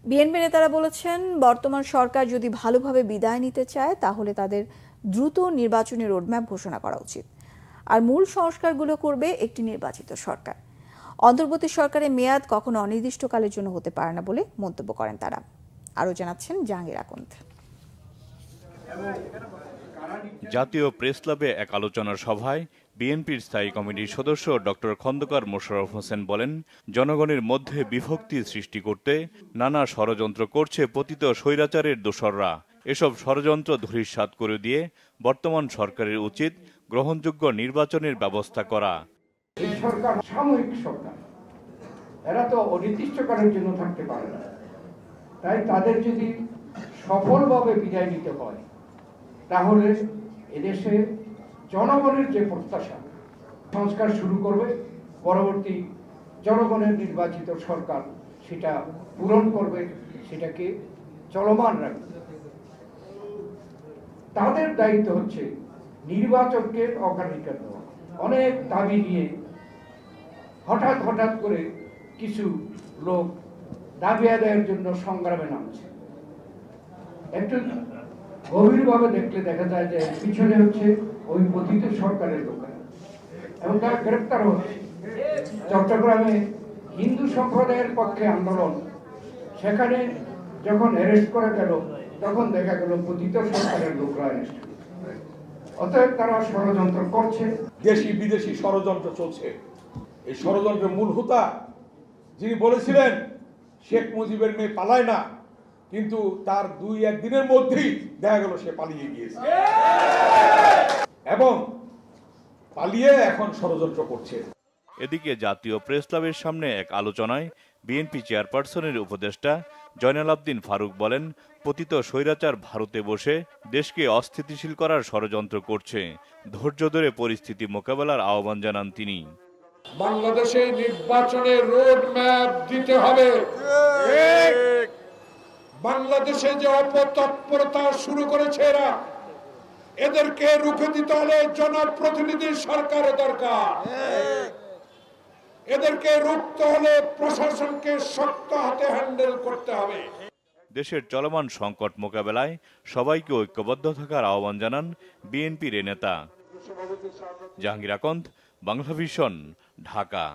BNP নেতারা বলেছেন, বর্তমান সরকার যদি ভালোভাবে বিদায় নিতে চায় তাহলে তাদের দ্রুত নির্বাচনী রোডম্যাপ ঘোষণা করা উচিত। আর মূল সংস্কারগুলো করবে একটি নির্বাচিত সরকার। অন্তর্বর্তী সরকারের মেয়াদ কখনো অনির্দিষ্টকালের জন্য হতে পারে না বলে মন্তব্য করেন তারা। আরও জানাচ্ছেন জাহাঙ্গীর আকন্দ। জাতীয় প্রেস ক্লাবে এক আলোচনা সভায় বিএনপির স্থায়ী কমিটির সদস্য ডক্টর খন্দকার মোশাররফ হোসেন বলেন, জনগণের মধ্যে বিভক্তি সৃষ্টি করতে নানা ষড়যন্ত্র করছে পতিত স্বৈরাচারের দোসররা। এসব ষড়যন্ত্র ধূলিসাৎ করে দিয়ে বর্তমান সরকারের উচিত গ্রহণযোগ্য নির্বাচনের ব্যবস্থা করা। এই সরকার সাময়িক সরকার, এরা তো অনির্দিষ্টকালের জন্য থাকতে পারে না। তাই তাদের যদি সফলভাবে বিদায় নিতে হয় তাহলে এদেশে জনগণের যে প্রত্যাশা, সংস্কার শুরু করবে, পরবর্তী জনগণের নির্বাচিত সরকার সেটা পূরণ করবে, সেটাকে চলমান রাখবে। তাদের দায়িত্ব হচ্ছে নির্বাচনকে অগ্রাধিকার দেওয়া। অনেক দাবি নিয়ে হঠাৎ করে কিছু লোক দাবি আদায়ের জন্য সংগ্রামে নামছে। একটু গভীরভাবে দেখলে দেখা যায় যে পিছনে হচ্ছে ওই পতিত সরকারের লোক, এবং তারা গ্রেপ্তার হচ্ছে। চট্টগ্রামে হিন্দু সম্প্রদায়ের পক্ষে আন্দোলন, সেখানে যখন অ্যারেস্ট করা গেল তখন দেখা গেল পতিত সরকারের লোকরা অ্যারেস্ট। অতএব তারা ষড়যন্ত্র করছে, দেশি বিদেশি ষড়যন্ত্র চলছে। এই ষড়যন্ত্রের মূল হোতা যিনি বলেছিলেন শেখ মুজিবের মেয়ে পালায় না, কিন্তু তার 2-1 দিনের মধ্যেই দেখা গেল সে পালিয়ে গিয়েছে এবং পালিয়ে এখন ষড়যন্ত্র করছে। এদিকে জাতীয় প্রেস ক্লাবের সামনে এক আলোচনায় বিএনপি চেয়ারপারসনের উপদেষ্টা জয়নাল আবদিন ফারুক বলেন, পতিত স্বৈরাচার ভারতে বসে দেশকে অস্থিতিশীল করার ষড়যন্ত্র করছে। ধৈর্য ধরে পরিস্থিতি মোকাবেলার আহ্বান জানান তিনি। বাংলাদেশে নির্বাচনের রোড ম্যাপ দিতে হবে। বাংলাদেশে যে অপতৎপরতা শুরু করেছে এরা, এদেরকে রুখে দিতে হলে জনপ্রতিনিধি সরকার দরকার। এদেরকে রুখতে হলে প্রশাসনকে শক্ত হাতে হ্যান্ডেল করতে হবে। দেশের চলমান সংকট মোকাবেলায় সবাইকে ঐক্যবদ্ধ থাকার আহ্বান জানান বিএনপির নেতা। জাহাঙ্গীর আকন্দ, বাংলা ভিশন, ঢাকা।